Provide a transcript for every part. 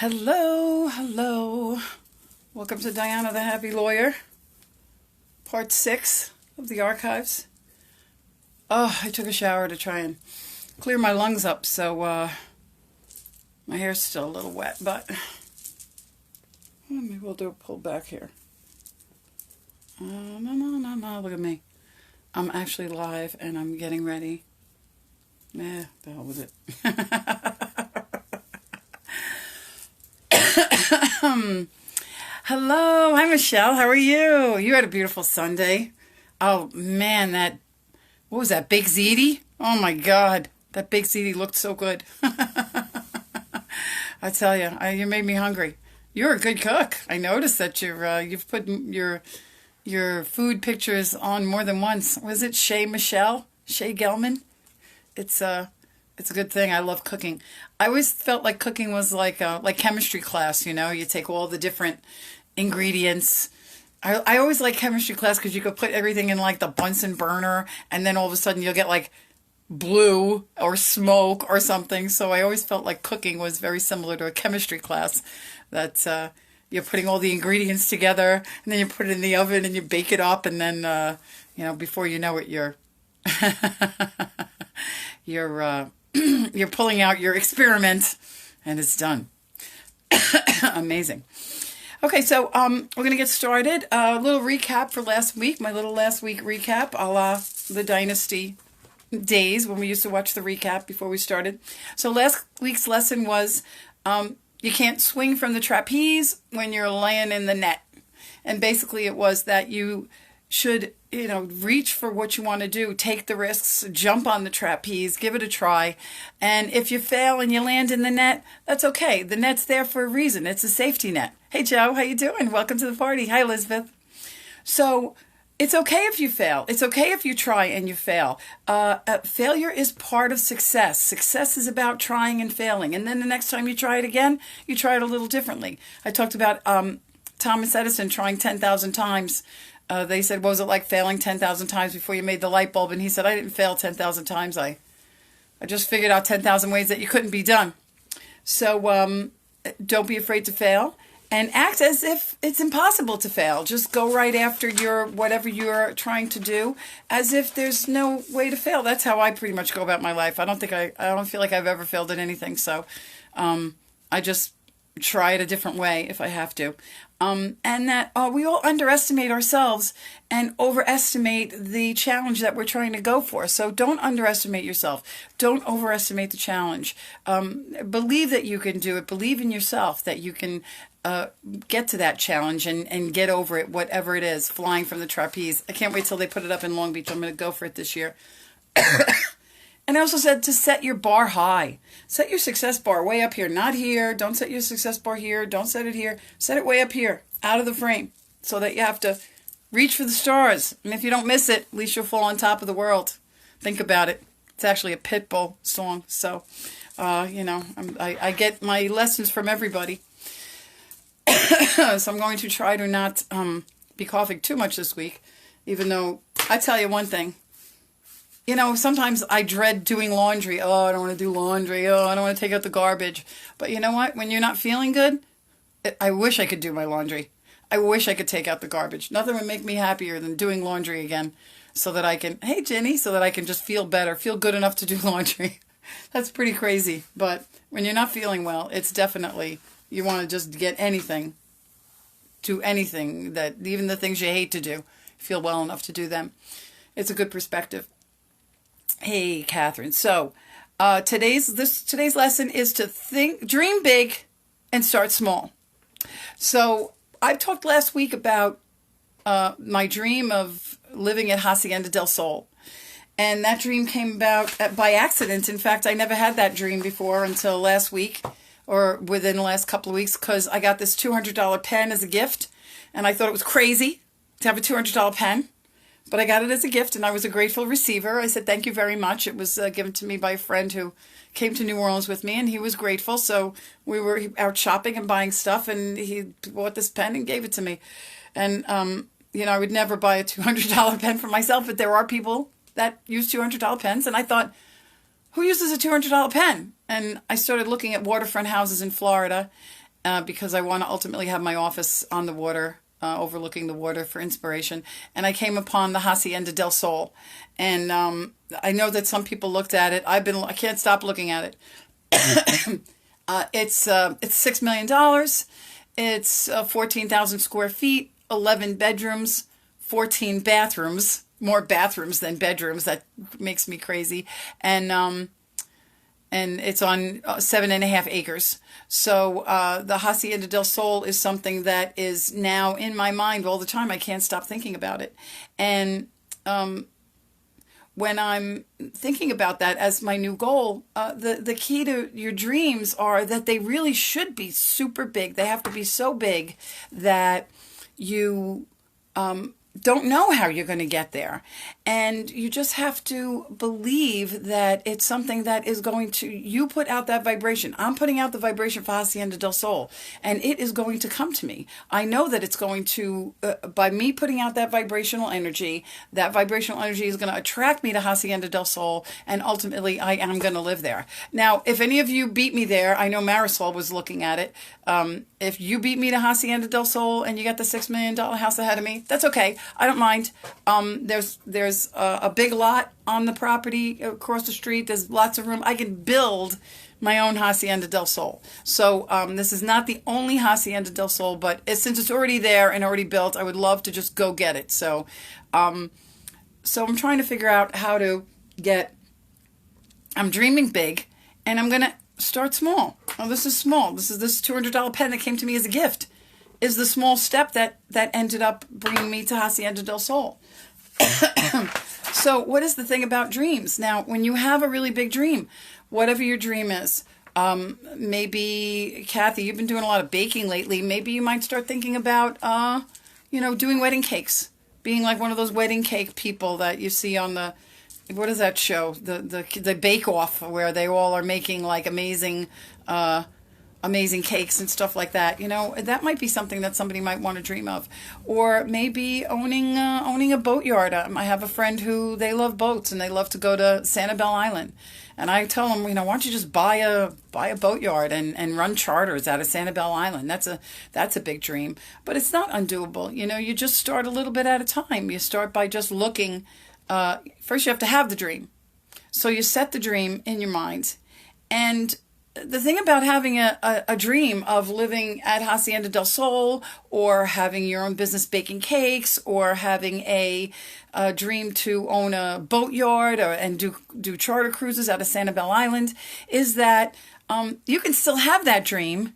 Hello, hello. Welcome to Diana the Happy Lawyer, part 6 of the archives. Oh, I took a shower to try and clear my lungs up, so my hair's still a little wet, but maybe we'll do a pull back here. No, look at me. I'm actually live and I'm getting ready. The hell with it. Hello, hi Michelle, how are you? You had a beautiful Sunday. Oh man, what was that, baked ziti? Oh my God, that baked ziti looked so good. I tell you, you made me hungry. You're a good cook. I noticed that you've put your food pictures on more than once. Was it Shay Gelman? It's a good thing. I love cooking. I always felt like cooking was like chemistry class, you take all the different ingredients. I always like chemistry class because you could put everything in like the Bunsen burner and then all of a sudden you'll get like blue or smoke or something. So I always felt like cooking was very similar to a chemistry class, that you're putting all the ingredients together and then you put it in the oven and you bake it up, and then before you know it, you're pulling out your experiment and it's done. Amazing. Okay, so we're going to get started. A little recap for last week, my little last week recap, a la the Dynasty days when we used to watch the recap before we started. So last week's lesson was you can't swing from the trapeze when you're laying in the net. And basically it was that you should, reach for what you want to do, take the risks, jump on the trapeze, give it a try. And if you fail and you land in the net, that's okay. The net's there for a reason. It's a safety net. Hey, Joe, how you doing? Welcome to the party. Hi, Elizabeth. So it's okay if you fail. It's okay if you try and you fail. Failure is part of success. Success is about trying and failing. And then the next time you try it again, you try it a little differently. I talked about Thomas Edison trying 10,000 times. They said, what was it like failing 10,000 times before you made the light bulb? And he said, I didn't fail 10,000 times. I just figured out 10,000 ways that you couldn't be done. So don't be afraid to fail and act as if it's impossible to fail. Just go right after whatever you're trying to do, as if there's no way to fail. That's how I pretty much go about my life. I don't feel like I've ever failed at anything. So I just try it a different way if I have to. And that we all underestimate ourselves and overestimate the challenge that we're trying to go for. So don't underestimate yourself. Don't overestimate the challenge. Believe that you can do it. Believe in yourself that you can get to that challenge and get over it, whatever it is, flying from the trapeze. I can't wait till they put it up in Long Beach. I'm going to go for it this year. And I also said to set your bar high. Set your success bar way up here, not here. Don't set your success bar here. Don't set it here. Set it way up here, out of the frame, so that you have to reach for the stars. And if you don't miss it, at least you'll fall on top of the world. Think about it. It's actually a Pitbull song. So, I get my lessons from everybody. So I'm going to try to not be coughing too much this week, even though I tell you one thing. Sometimes I dread doing laundry. Oh, I don't want to do laundry. Oh, I don't want to take out the garbage. But you know what? When you're not feeling good, I wish I could do my laundry. I wish I could take out the garbage. Nothing would make me happier than doing laundry again so that I can, hey, Jenny, so that I can just feel better, feel good enough to do laundry. That's pretty crazy. But when you're not feeling well, it's definitely, you want to just get anything, do anything, that even the things you hate to do, feel well enough to do them. It's a good perspective. Hey, Catherine. So today's lesson is to dream big and start small. So I talked last week about my dream of living at Hacienda del Sol. And that dream came about by accident. In fact, I never had that dream before until last week, or within the last couple of weeks, because I got this $200 pen as a gift. And I thought it was crazy to have a $200 pen. But I got it as a gift, and I was a grateful receiver. I said, thank you very much. It was given to me by a friend who came to New Orleans with me, and he was grateful. So we were out shopping and buying stuff, and he bought this pen and gave it to me. And, I would never buy a $200 pen for myself, but there are people that use $200 pens. And I thought, who uses a $200 pen? And I started looking at waterfront houses in Florida. because I want to ultimately have my office on the water, overlooking the water for inspiration. And I came upon the Hacienda del Sol. And I know that some people looked at it. I can't stop looking at it. It's $6 million. It's 14,000 square feet, 11 bedrooms, 14 bathrooms, more bathrooms than bedrooms. That makes me crazy. And it's on 7.5 acres. So the Hacienda del Sol is something that is now in my mind all the time. I can't stop thinking about it. And when I'm thinking about that as my new goal, the key to your dreams are that they really should be super big. They have to be so big that you don't know how you're going to get there. And you just have to believe that it's something that is going to, you put out that vibration. I'm putting out the vibration for Hacienda del Sol, and it is going to come to me. I know that it's going to, by me putting out that vibrational energy is going to attract me to Hacienda del Sol, and ultimately I am going to live there. Now, if any of you beat me there, I know Marisol was looking at it. If you beat me to Hacienda del Sol and you got the $6 million house ahead of me, that's okay. I don't mind. There's a big lot on the property across the street. There's lots of room. I can build my own Hacienda del Sol. So this is not the only Hacienda del Sol, but since it's already there and already built, I would love to just go get it. So I'm trying to figure out how to I'm dreaming big, and I'm going to start small. Oh, this is small. This $200 pen that came to me as a gift is the small step that ended up bringing me to Hacienda del Sol. So what is the thing about dreams? Now, when you have a really big dream, whatever your dream is, maybe, Kathy, you've been doing a lot of baking lately. Maybe you might start thinking about, doing wedding cakes, being like one of those wedding cake people that you see on what is that show? The Bake Off, where they all are making like amazing cakes and stuff like that. That might be something that somebody might want to dream of. Or maybe owning a boatyard. I have a friend who, they love boats and they love to go to Sanibel Island. And I tell them, why don't you just buy a boatyard and run charters out of Sanibel Island? That's a big dream, but it's not undoable. You just start a little bit at a time. You start by just looking. First you have to have the dream. So you set the dream in your mind. And the thing about having a dream of living at Hacienda del Sol, or having your own business baking cakes, or having a dream to own a boatyard and do charter cruises out of Sanibel Island, is that you can still have that dream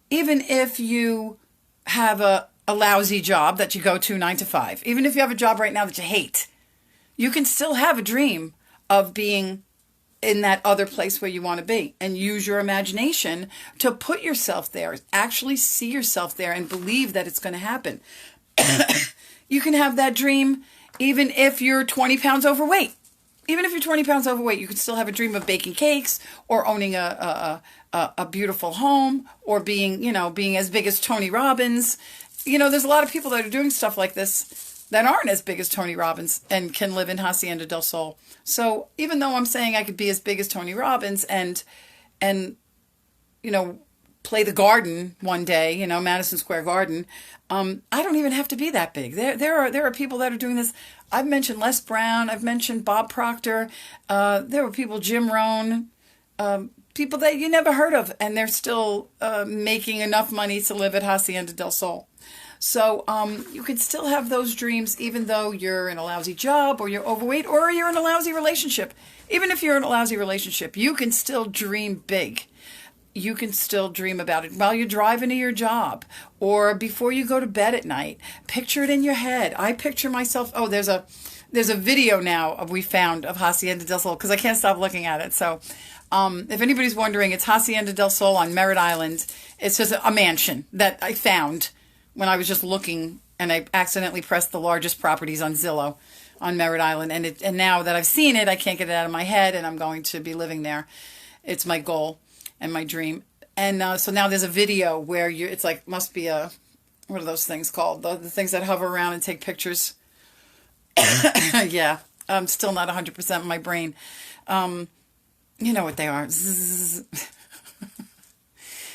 even if you have a lousy job that you go to 9 to 5. Even if you have a job right now that you hate, you can still have a dream of being in that other place where you want to be, and use your imagination to put yourself there, actually see yourself there and believe that it's going to happen. You can have that dream even if you're 20 pounds overweight. Even if you're 20 pounds overweight, you can still have a dream of baking cakes, or owning a beautiful home, or being as big as Tony Robbins. There's a lot of people that are doing stuff like this that aren't as big as Tony Robbins and can live in Hacienda del Sol. So even though I'm saying I could be as big as Tony Robbins and play the Garden one day, Madison Square Garden, I don't even have to be that big. There are people that are doing this. I've mentioned Les Brown. I've mentioned Bob Proctor. There were people, Jim Rohn, people that you never heard of, and they're still making enough money to live at Hacienda del Sol. So you can still have those dreams even though you're in a lousy job, or you're overweight, or you're in a lousy relationship. Even if you're in a lousy relationship, you can still dream big. You can still dream about it while you're driving to your job, or before you go to bed at night. Picture it in your head. I picture myself. Oh, there's a video now we found of Hacienda del Sol, because I can't stop looking at it. So if anybody's wondering, it's Hacienda del Sol on Merritt Island. It's just a mansion that I found when I was just looking, and I accidentally pressed the largest properties on Zillow on Merritt Island. And now that I've seen it, I can't get it out of my head, and I'm going to be living there. It's my goal and my dream. And so now there's a video where it's like, must be what are those things called? The things that hover around and take pictures. Yeah, I'm still not 100% in my brain. You know what they are.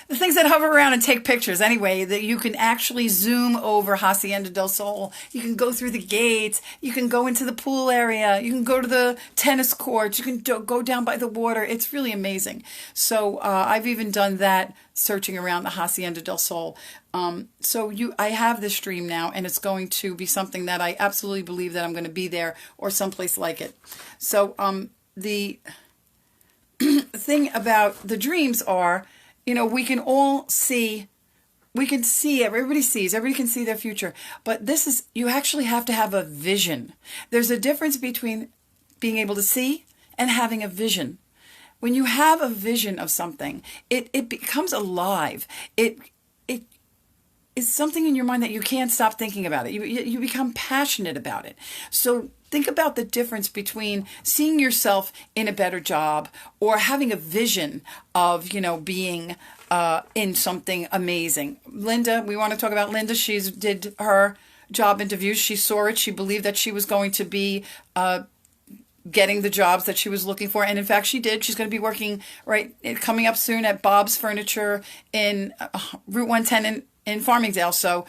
The things that hover around and take pictures anyway, that you can actually zoom over Hacienda del Sol. You can go through the gates. You can go into the pool area. You can go to the tennis courts. You can go down by the water. It's really amazing. So I've even done that, searching around the Hacienda del Sol. I have this dream now, and it's going to be something that I absolutely believe that I'm going to be there or someplace like it. So the thing about the dreams are, we can all see, everybody can see their future, but you actually have to have a vision. There's a difference between being able to see and having a vision. When you have a vision of something, it becomes alive. It is something in your mind that you can't stop thinking about it. You become passionate about it. So think about the difference between seeing yourself in a better job or having a vision of, being in something amazing. Linda, we want to talk about Linda. She did her job interviews. She saw it. She believed that she was going to be getting the jobs that she was looking for. And in fact, she did. She's going to be working coming up soon at Bob's Furniture in Route 110 in Farmingdale. So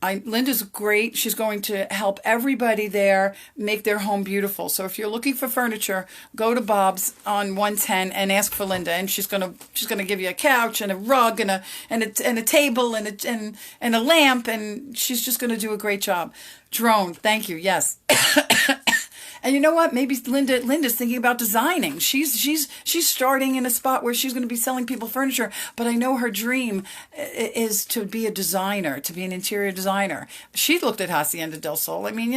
Linda's great. She's going to help everybody there make their home beautiful. So if you're looking for furniture, go to Bob's on 110 and ask for Linda, and she's gonna give you a couch and a rug and a table and a lamp, and she's just gonna do a great job. Drone, thank you. Yes. And you know what? Maybe Linda's thinking about designing. She's starting in a spot where she's going to be selling people furniture. But I know her dream is to be a designer, to be an interior designer. She looked at Hacienda del Sol. I mean,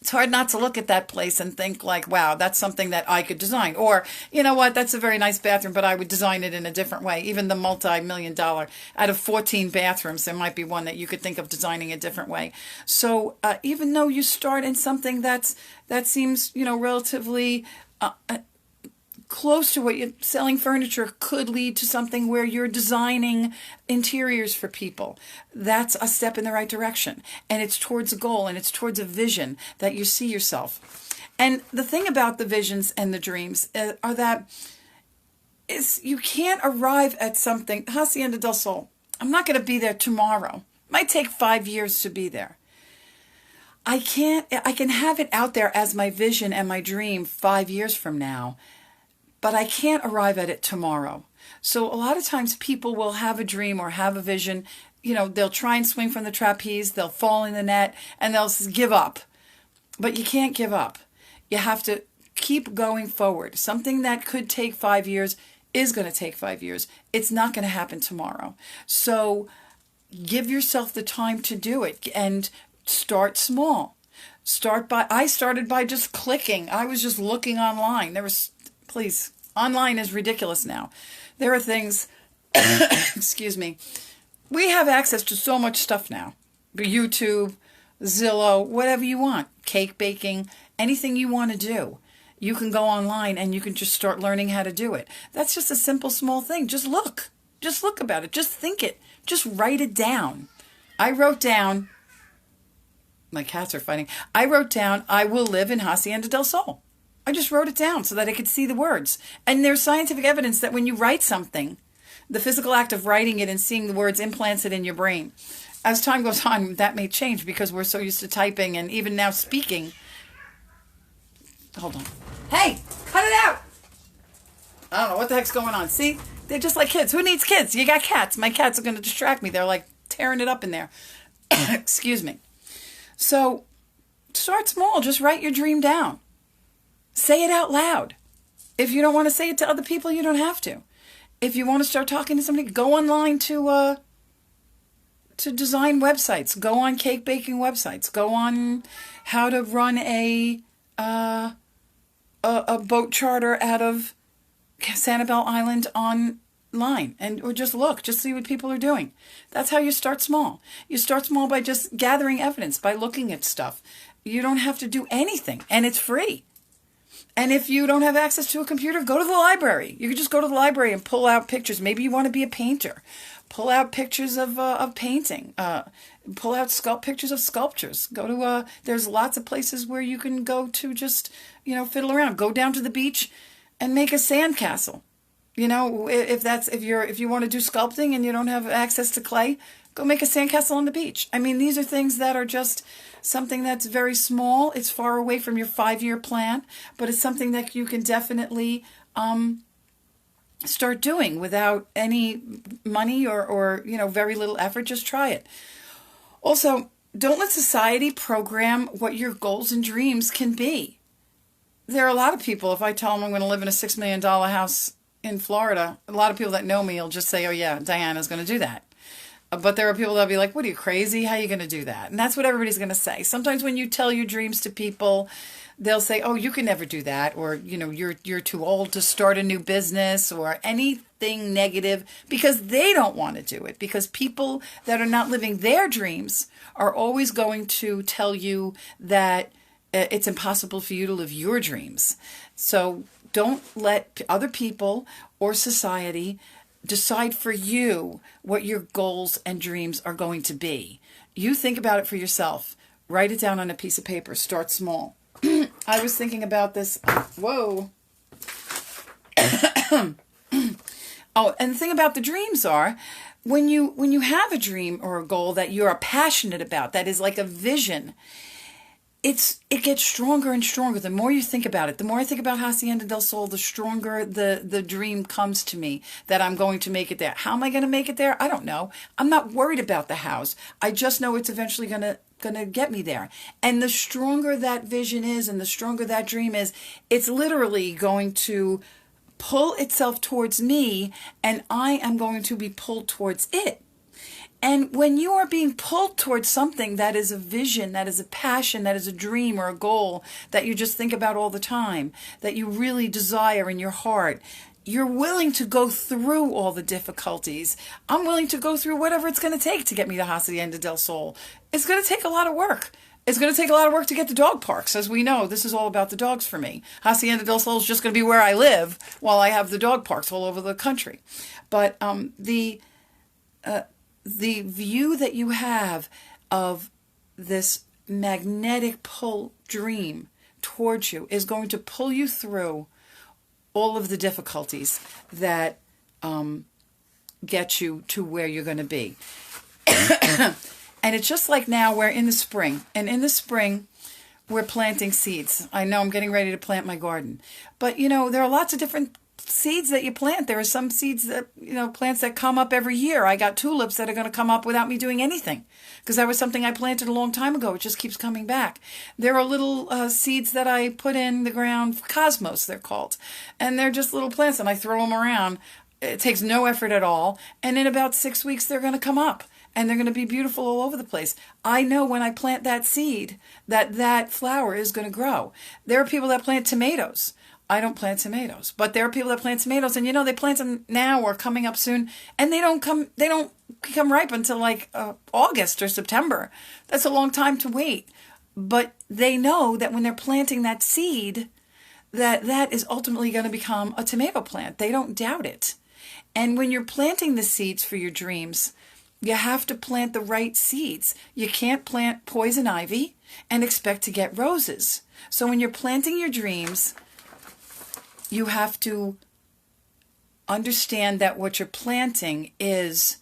it's hard not to look at that place and think like, wow, that's something that I could design. Or, you know what, that's a very nice bathroom, but I would design it in a different way. Even the multi-million-dollar, out of 14 bathrooms, there might be one that you could think of designing a different way. So even though you start in something that seems, relatively close to what you're selling furniture, could lead to something where you're designing interiors for people. That's a step in the right direction. And it's towards a goal, and it's towards a vision that you see yourself. And the thing about the visions and the dreams are that you can't arrive at something. Hacienda del Sol, I'm not going to be there tomorrow. It might take 5 years to be there. I can have it out there as my vision and my dream 5 years from now, but I can't arrive at it tomorrow. So a lot of times people will have a dream or have a vision, they'll try and swing from the trapeze, they'll fall in the net, and they'll give up. But you can't give up. You have to keep going forward. Something that could take 5 years is going to take 5 years. It's not going to happen tomorrow. So give yourself the time to do it and start small. I started by just clicking. I was just looking online. Please, online is ridiculous now. There are things, excuse me, we have access to so much stuff now. YouTube, Zillow, whatever you want, cake baking, anything you want to do. You can go online and you can just start learning how to do it. That's just a simple, small thing. Just look about it. Just think it. Just write it down. I wrote down, my cats are fighting. I wrote down, I will live in Hacienda del Sol. I just wrote it down so that I could see the words. And there's scientific evidence that when you write something, the physical act of writing it and seeing the words implants it in your brain. As time goes on, that may change because we're so used to typing and even now speaking. Hold on. Hey, cut it out. I don't know what the heck's going on. See, they're just like kids. Who needs kids? You got cats. My cats are going to distract me. They're like tearing it up in there. Excuse me. So start small. Just write your dream down. Say it out loud. If you don't want to say it to other people, you don't have to. If you want to start talking to somebody, go online to design websites. Go on cake baking websites. Go on how to run a boat charter out of Sanibel Island online, or just see what people are doing. That's how you start small. You start small by just gathering evidence, by looking at stuff. You don't have to do anything, and it's free. And if you don't have access to a computer, go to the library. You can just go to the library and pull out pictures. Maybe you want to be a painter. Pull out pictures of painting. Pull out pictures of sculptures. Go to there's lots of places where you can go to just fiddle around. Go down to the beach and make a sandcastle. You know, if you want to do sculpting and you don't have access to clay, go make a sandcastle on the beach. I mean, these are things that are just something that's very small. It's far away from your 5-year plan, but it's something that you can definitely start doing without any money or very little effort. Just try it. Also, don't let society program what your goals and dreams can be. There are a lot of people, if I tell them I'm going to live in a $6 million house in Florida, a lot of people that know me will just say, oh yeah, Diana's going to do that. But there are people that'll be like, what are you, crazy? How are you going to do that? And that's what everybody's going to say. Sometimes when you tell your dreams to people, they'll say, oh, you can never do that. Or, you're too old to start a new business or anything negative, because they don't want to do it. Because people that are not living their dreams are always going to tell you that it's impossible for you to live your dreams. So don't let other people or society decide for you what your goals and dreams are going to be. You think about it for yourself. Write it down on a piece of paper. Start small. I was thinking about this. Whoa. Oh, and the thing about the dreams are, when you have a dream or a goal that you're passionate about, that is like a vision, it gets stronger and stronger. The more you think about it, the more I think about Hacienda del Sol, the stronger the dream comes to me that I'm going to make it there. How am I going to make it there? I don't know. I'm not worried about the house. I just know it's eventually going to get me there. And the stronger that vision is and the stronger that dream is, it's literally going to pull itself towards me, and I am going to be pulled towards it. And when you are being pulled towards something that is a vision, that is a passion, that is a dream or a goal that you just think about all the time, that you really desire in your heart, you're willing to go through all the difficulties. I'm willing to go through whatever it's going to take to get me to Hacienda del Sol. It's going to take a lot of work. It's going to take a lot of work to get the dog parks. As we know, this is all about the dogs for me. Hacienda del Sol is just going to be where I live while I have the dog parks all over the country. But the view that you have of this magnetic pull dream towards you is going to pull you through all of the difficulties that get you to where you're going to be. And it's just like now we're in the spring. And in the spring, we're planting seeds. I know I'm getting ready to plant my garden. But, there are lots of different seeds that you plant. There are some seeds that, plants that come up every year. I got tulips that are going to come up without me doing anything, because that was something I planted a long time ago. It just keeps coming back. There are little seeds that I put in the ground, cosmos they're called, and they're just little plants, and I throw them around. It takes no effort at all, and in about 6 weeks they're going to come up, and they're going to be beautiful all over the place. I know when I plant that seed that flower is going to grow. There are people that plant tomatoes. I don't plant tomatoes, but there are people that plant tomatoes, and they plant them now or coming up soon, and they don't become ripe until like August or September. That's a long time to wait. But they know that when they're planting that seed, that is ultimately going to become a tomato plant. They don't doubt it. And when you're planting the seeds for your dreams, you have to plant the right seeds. You can't plant poison ivy and expect to get roses. So when you're planting your dreams, you have to understand that what you're planting is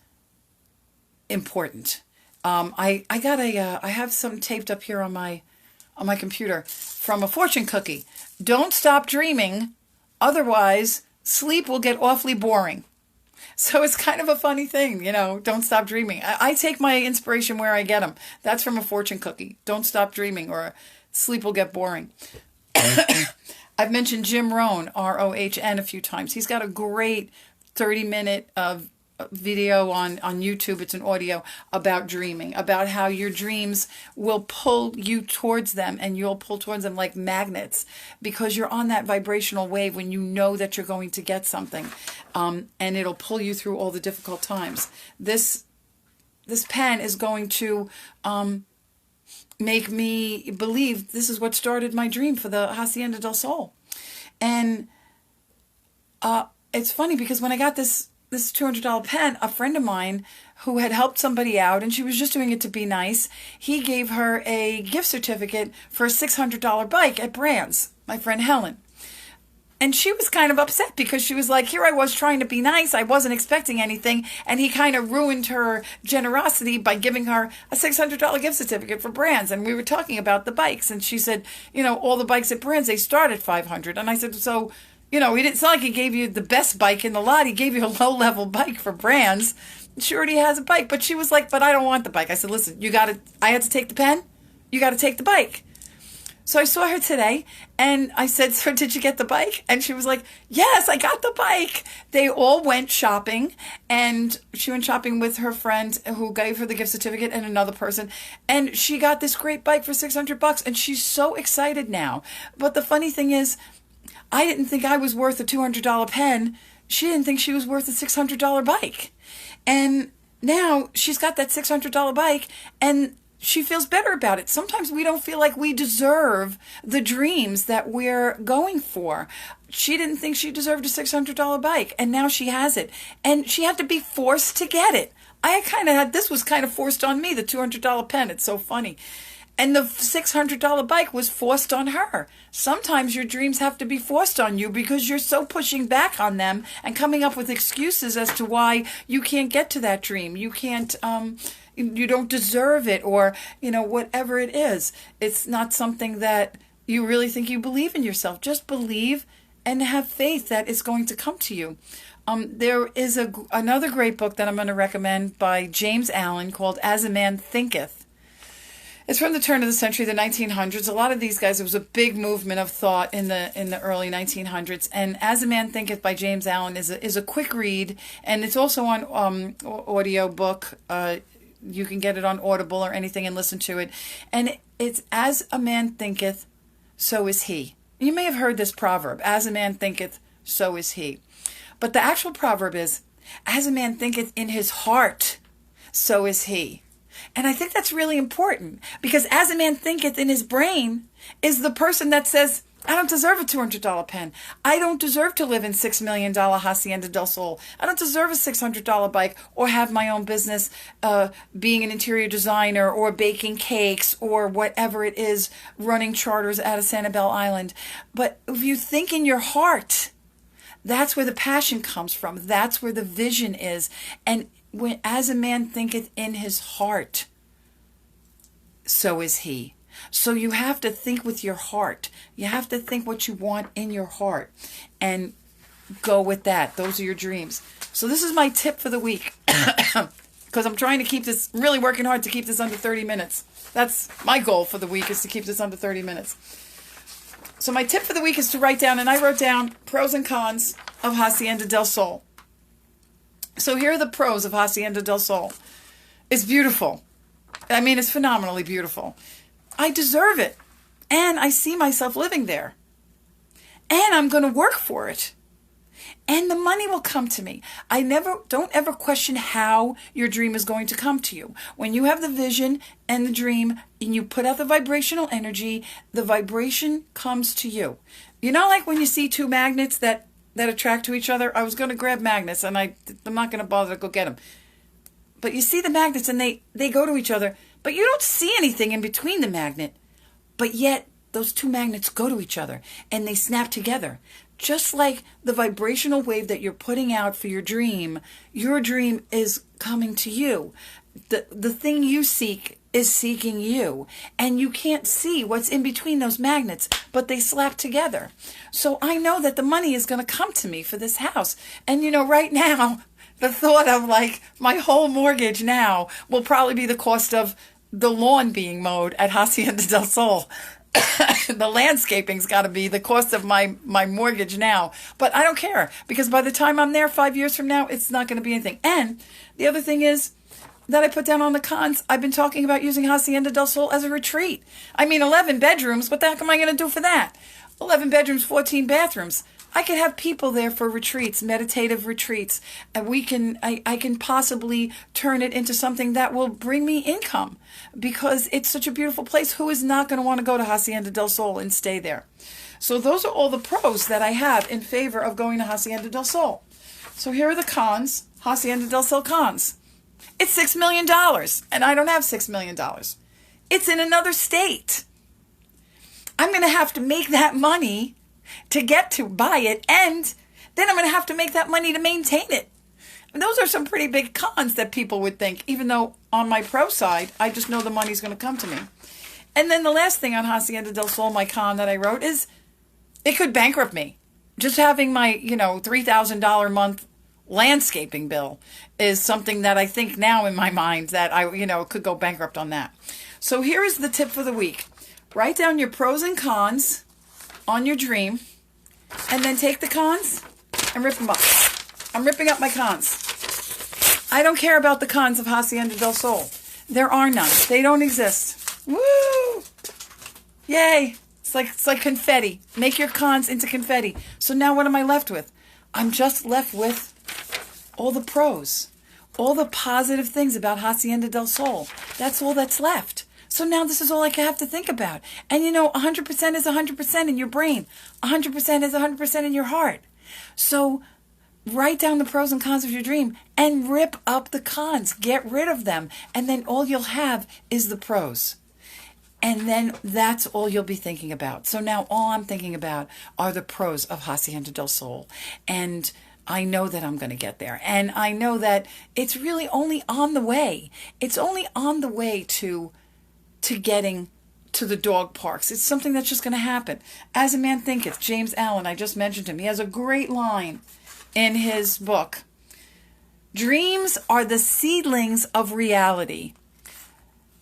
important. I have something taped up here on my computer from a fortune cookie. Don't stop dreaming, otherwise sleep will get awfully boring. So it's kind of a funny thing, don't stop dreaming. I take my inspiration where I get them. That's from a fortune cookie. Don't stop dreaming or sleep will get boring. I've mentioned Jim Rohn, Rohn, a few times. He's got a great 30-minute video on YouTube. It's an audio about dreaming, about how your dreams will pull you towards them, and you'll pull towards them like magnets, because you're on that vibrational wave when you know that you're going to get something, and it'll pull you through all the difficult times. This pen is going to make me believe this is what started my dream for the Hacienda del Sol. And it's funny because when I got this $200 pen, a friend of mine who had helped somebody out, and she was just doing it to be nice, he gave her a gift certificate for a $600 bike at Brands, my friend Helen. And she was kind of upset because she was like, here I was trying to be nice. I wasn't expecting anything. And he kind of ruined her generosity by giving her a $600 gift certificate for Brands. And we were talking about the bikes. And she said, all the bikes at Brands, they start at $500. And I said, so, it's not like he gave you the best bike in the lot. He gave you a low-level bike for Brands. She already has a bike. But she was like, but I don't want the bike. I said, listen, I had to take the pen. You got to take the bike. So I saw her today, and I said, so did you get the bike? And she was like, yes, I got the bike. They all went shopping, and she went shopping with her friend who gave her the gift certificate and another person. And she got this great bike for $600, and she's so excited now. But the funny thing is, I didn't think I was worth a $200 pen. She didn't think she was worth a $600 bike. And now she's got that $600 bike, and she feels better about it. Sometimes we don't feel like we deserve the dreams that we're going for. She didn't think she deserved a $600 bike, and now she has it. And she had to be forced to get it. This was kind of forced on me, the $200 pen. It's so funny. And the $600 bike was forced on her. Sometimes your dreams have to be forced on you because you're so pushing back on them and coming up with excuses as to why you can't get to that dream. You can't, you don't deserve it, or, whatever it is. It's not something that you really think you believe in yourself. Just believe and have faith that it's going to come to you. There is another great book that I'm going to recommend by James Allen called As a Man Thinketh. It's from the turn of the century, the 1900s. A lot of these guys, it was a big movement of thought in the early 1900s. And As a Man Thinketh by James Allen is a quick read, and it's also on audio book. You can get it on Audible or anything and listen to it. And it's as a man thinketh, so is he. You may have heard this proverb, as a man thinketh, so is he. But the actual proverb is, as a man thinketh in his heart, so is he. And I think that's really important, because as a man thinketh in his brain is the person that says, I don't deserve a $200 pen. I don't deserve to live in $6 million Hacienda del Sol. I don't deserve a $600 bike or have my own business being an interior designer or baking cakes or whatever it is, running charters out of Sanibel Island. But if you think in your heart, that's where the passion comes from. That's where the vision is. And as a man thinketh in his heart, so is he. So you have to think with your heart. You have to think what you want in your heart and go with that. Those are your dreams. So this is my tip for the week, because I'm trying to keep this, really working hard to keep this under 30 minutes. That's my goal for the week, is to keep this under 30 minutes. So my tip for the week is to write down, and I wrote down pros and cons of Hacienda del Sol. So here are the pros of Hacienda del Sol. It's beautiful. I mean, it's phenomenally beautiful. I deserve it. And I see myself living there. And I'm going to work for it. And the money will come to me. Don't ever question how your dream is going to come to you. When you have the vision and the dream and you put out the vibrational energy, the vibration comes to you. You know, like when you see two magnets that attract to each other? I was going to grab magnets, and I'm not going to bother to go get them. But you see the magnets, and they go to each other, but you don't see anything in between the magnet. But yet, those two magnets go to each other, and they snap together. Just like the vibrational wave that you're putting out for your dream is coming to you. The thing you seek is seeking you. And you can't see what's in between those magnets, but they slap together. So I know that the money is going to come to me for this house. And right now, the thought of my whole mortgage now will probably be the cost of the lawn being mowed at Hacienda del Sol. The landscaping's got to be the cost of my mortgage now. But I don't care, because by the time I'm there 5 years from now, it's not going to be anything. And the other thing is that I put down on the cons, I've been talking about using Hacienda del Sol as a retreat. I mean, 11 bedrooms. What the heck am I going to do for that? 11 bedrooms, 14 bathrooms. I could have people there for retreats, meditative retreats, and I can possibly turn it into something that will bring me income, because it's such a beautiful place. Who is not going to want to go to Hacienda del Sol and stay there? So those are all the pros that I have in favor of going to Hacienda del Sol. So here are the cons. Hacienda del Sol cons. It's $6 million, and I don't have $6 million. It's in another state. I'm going to have to make that money to get to buy it, and then I'm going to have to make that money to maintain it. And those are some pretty big cons that people would think, even though on my pro side, I just know the money's going to come to me. And then the last thing on Hacienda del Sol, my con that I wrote, is it could bankrupt me. Just having my, $3,000 a month landscaping bill is something that I think now in my mind that I, could go bankrupt on that. So here is the tip for the week. Write down your pros and cons on your dream, and then take the cons and rip them up. I'm ripping up my cons. I don't care about the cons of Hacienda del Sol. There are none. They don't exist. Woo! Yay! It's like confetti. Make your cons into confetti. So now what am I left with? I'm just left with all the pros. All the positive things about Hacienda del Sol. That's all that's left. So now this is all I have to think about. And 100% is 100% in your brain. 100% is 100% in your heart. So write down the pros and cons of your dream and rip up the cons. Get rid of them. And then all you'll have is the pros. And then that's all you'll be thinking about. So now all I'm thinking about are the pros of Hacienda del Sol. And I know that I'm going to get there. And I know that it's really only on the way. It's only on the way to getting to the dog parks. It's something that's just going to happen. As a Man Thinketh, James Allen, I just mentioned him. He has a great line in his book. Dreams are the seedlings of reality.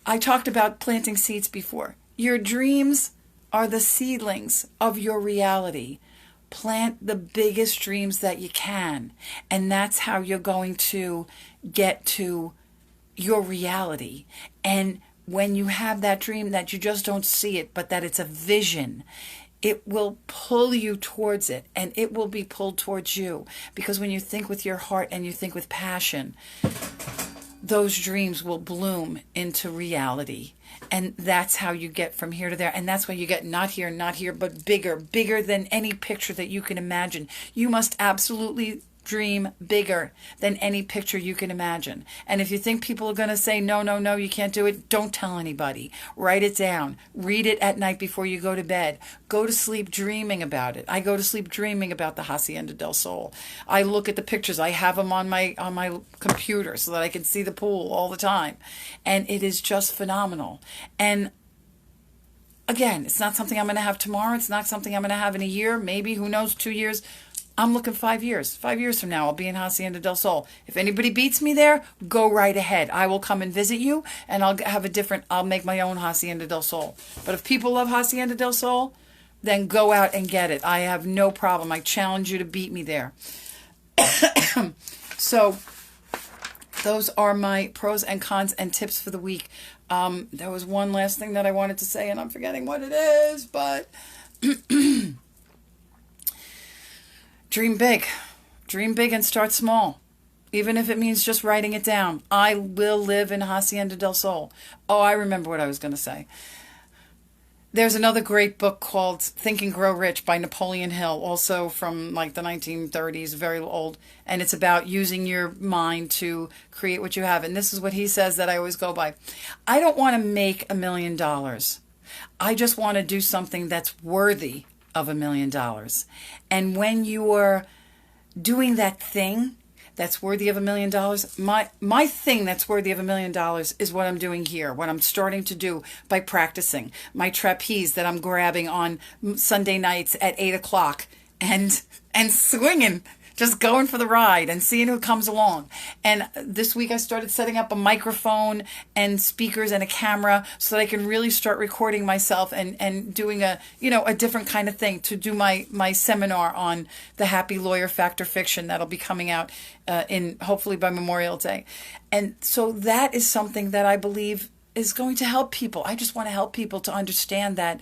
I talked about planting seeds before. Your dreams are the seedlings of your reality. Plant the biggest dreams that you can. And that's how you're going to get to your reality. And when you have that dream that you just don't see it, but that it's a vision, it will pull you towards it, and it will be pulled towards you. Because when you think with your heart and you think with passion, those dreams will bloom into reality. And that's how you get from here to there. And that's why you get not here, but bigger than any picture that you can imagine. You must absolutely dream bigger than any picture you can imagine. And if you think people are going to say, no, you can't do it, don't tell anybody. Write it down. Read it at night before you go to bed. Go to sleep dreaming about it. I go to sleep dreaming about the Hacienda del Sol. I look at the pictures. I have them on my computer so that I can see the pool all the time. And it is just phenomenal. And again, it's not something I'm going to have tomorrow. It's not something I'm going to have in a year, maybe, who knows, 2 years. I'm looking 5 years. 5 years from now, I'll be in Hacienda del Sol. If anybody beats me there, go right ahead. I will come and visit you, and I'll make my own Hacienda del Sol. But if people love Hacienda del Sol, then go out and get it. I have no problem. I challenge you to beat me there. So those are my pros and cons and tips for the week. There was one last thing that I wanted to say, and I'm forgetting what it is, but dream big. Dream big and start small. Even if it means just writing it down. I will live in Hacienda del Sol. Oh, I remember what I was going to say. There's another great book called Think and Grow Rich by Napoleon Hill, also from like the 1930s, very old. And it's about using your mind to create what you have. And this is what he says that I always go by. I don't want to make $1 million. I just want to do something that's worthy of $1 million. And when you are doing that thing that's worthy of $1 million, my thing that's worthy of $1 million is what I'm doing here, what I'm starting to do by practicing my trapeze that I'm grabbing on Sunday nights at 8 o'clock and swinging, just going for the ride and seeing who comes along. And this week I started setting up a microphone and speakers and a camera so that I can really start recording myself and doing a different kind of thing to do my seminar on the Happy Lawyer Fact or Fiction that'll be coming out in hopefully by Memorial Day. And so that is something that I believe is going to help people. I just want to help people to understand that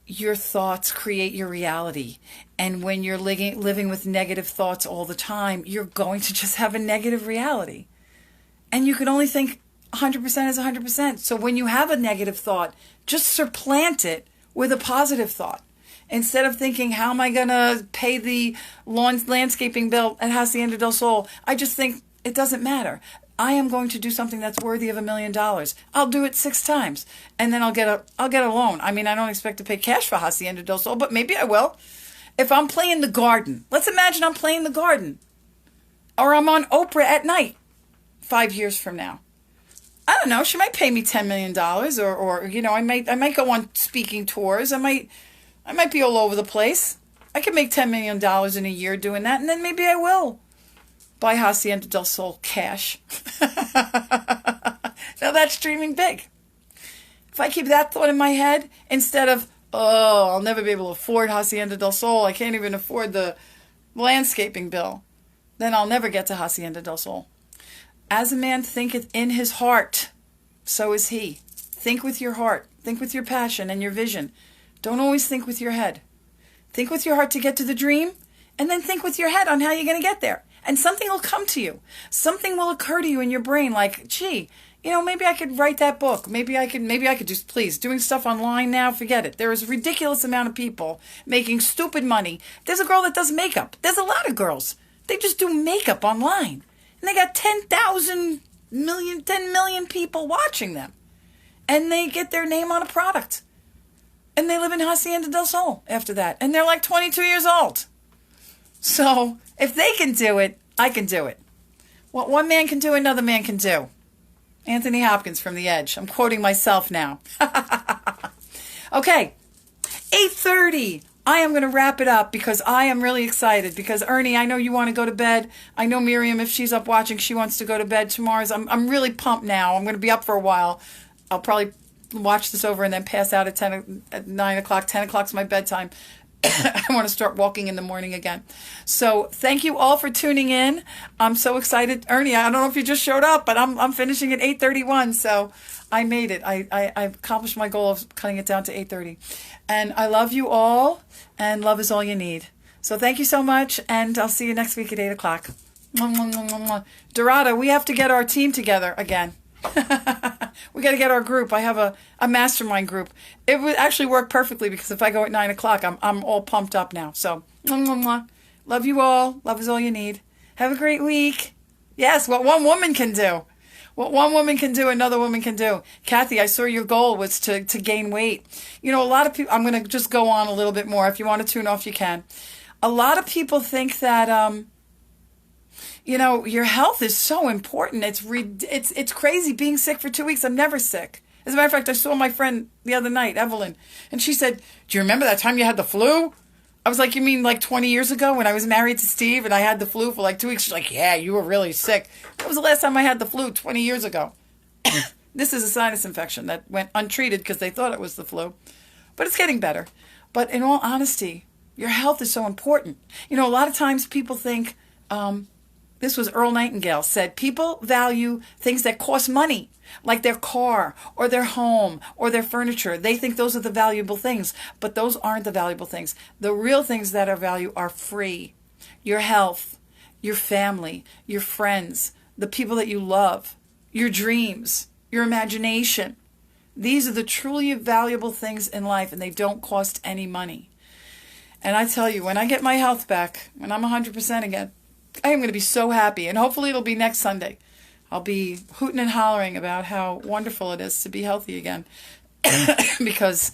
your thoughts create your reality. And when you're living with negative thoughts all the time, you're going to just have a negative reality. And you can only think 100% is 100%. So when you have a negative thought, just supplant it with a positive thought. Instead of thinking, how am I going to pay the landscaping bill at Hacienda del Sol? I just think, it doesn't matter. I am going to do something that's worthy of $1 million. I'll do it 6 times, and then I'll get a loan. I mean, I don't expect to pay cash for Hacienda del Sol, but maybe I will. If I'm playing the garden, let's imagine I'm playing the garden, or I'm on Oprah at night 5 years from now. I don't know. She might pay me $10 million, or I might go on speaking tours. I might be all over the place. I could make $10 million in a year doing that, and then maybe I will buy Hacienda del Sol cash. Now that's dreaming big. If I keep that thought in my head instead of, oh, I'll never be able to afford Hacienda del Sol, I can't even afford the landscaping bill, then I'll never get to Hacienda del Sol. As a man thinketh in his heart, so is he. Think with your heart. Think with your passion and your vision. Don't always think with your head. Think with your heart to get to the dream, and then think with your head on how you're going to get there. And something will come to you. Something will occur to you in your brain like, gee, maybe I could write that book. Maybe I could just, please, doing stuff online now, forget it. There is a ridiculous amount of people making stupid money. There's a girl that does makeup. There's a lot of girls. They just do makeup online. And they got 10 million people watching them. And they get their name on a product. And they live in Hacienda del Sol after that. And they're like 22 years old. So if they can do it, I can do it. What one man can do, another man can do. Anthony Hopkins from The Edge. I'm quoting myself now. Okay, 8:30. I am going to wrap it up because I am really excited. Because Ernie, I know you want to go to bed. I know Miriam, if she's up watching, she wants to go to bed tomorrow. I'm really pumped now. I'm going to be up for a while. I'll probably watch this over and then pass out at 9 o'clock. 10 o'clock's my bedtime. I want to start walking in the morning again. So thank you all for tuning in. I'm so excited. Ernie, I don't know if you just showed up, but I'm finishing at 8:31. So I made it. I accomplished my goal of cutting it down to 8:30. And I love you all, and love is all you need. So thank you so much, and I'll see you next week at 8 o'clock. Dorada, we have to get our team together again. We got to get our group. I have a mastermind group. It would actually work perfectly because if I go at 9 o'clock, I'm all pumped up now. So, love you all. Love is all you need. Have a great week. Yes, what one woman can do. What one woman can do, another woman can do. Kathy, I saw your goal was to gain weight. A lot of people, I'm going to just go on a little bit more. If you want to tune off, you can. A lot of people think that, your health is so important. It's crazy being sick for 2 weeks. I'm never sick. As a matter of fact, I saw my friend the other night, Evelyn, and she said, do you remember that time you had the flu? I was like, you mean like 20 years ago when I was married to Steve and I had the flu for like 2 weeks? She's like, yeah, you were really sick. That was the last time I had the flu 20 years ago. This is a sinus infection that went untreated because they thought it was the flu. But it's getting better. But in all honesty, your health is so important. A lot of times people think, this was Earl Nightingale said, people value things that cost money, like their car or their home or their furniture. They think those are the valuable things, but those aren't the valuable things. The real things that are value are free. Your health, your family, your friends, the people that you love, your dreams, your imagination. These are the truly valuable things in life, and they don't cost any money. And I tell you, when I get my health back, when I'm 100% again, I am going to be so happy, and hopefully it'll be next Sunday. I'll be hooting and hollering about how wonderful it is to be healthy again because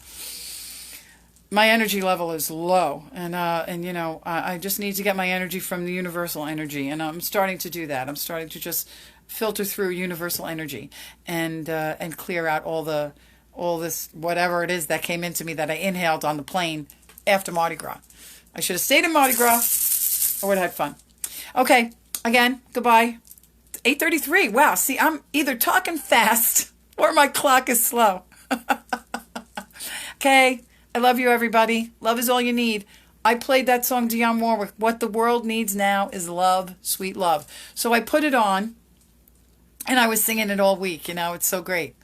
my energy level is low, and I just need to get my energy from the universal energy, and I'm starting to do that. I'm starting to just filter through universal energy and clear out all this whatever it is that came into me that I inhaled on the plane after Mardi Gras. I should have stayed in Mardi Gras. I would have had fun. Okay, again, goodbye. 8:33. Wow, see, I'm either talking fast or my clock is slow. Okay, I love you, everybody. Love is all you need. I played that song, Dionne Warwick. What the world needs now is love, sweet love. So I put it on, and I was singing it all week. It's so great.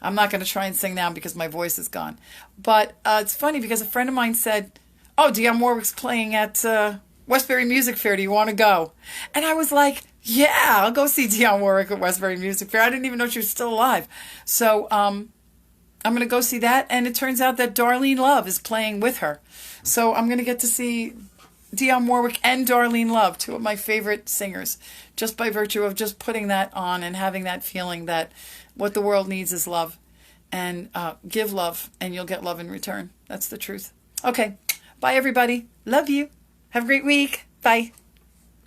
I'm not going to try and sing now because my voice is gone. But it's funny because a friend of mine said, oh, Dionne Warwick's playing at Westbury Music Fair. Do you want to go? And I was like, yeah, I'll go see Dionne Warwick at Westbury Music Fair. I didn't even know she was still alive. So I'm going to go see that. And it turns out that Darlene Love is playing with her. So I'm going to get to see Dionne Warwick and Darlene Love, two of my favorite singers, just by virtue of just putting that on and having that feeling that what the world needs is love. And give love, and you'll get love in return. That's the truth. Okay. Bye, everybody. Love you. Have a great week. Bye.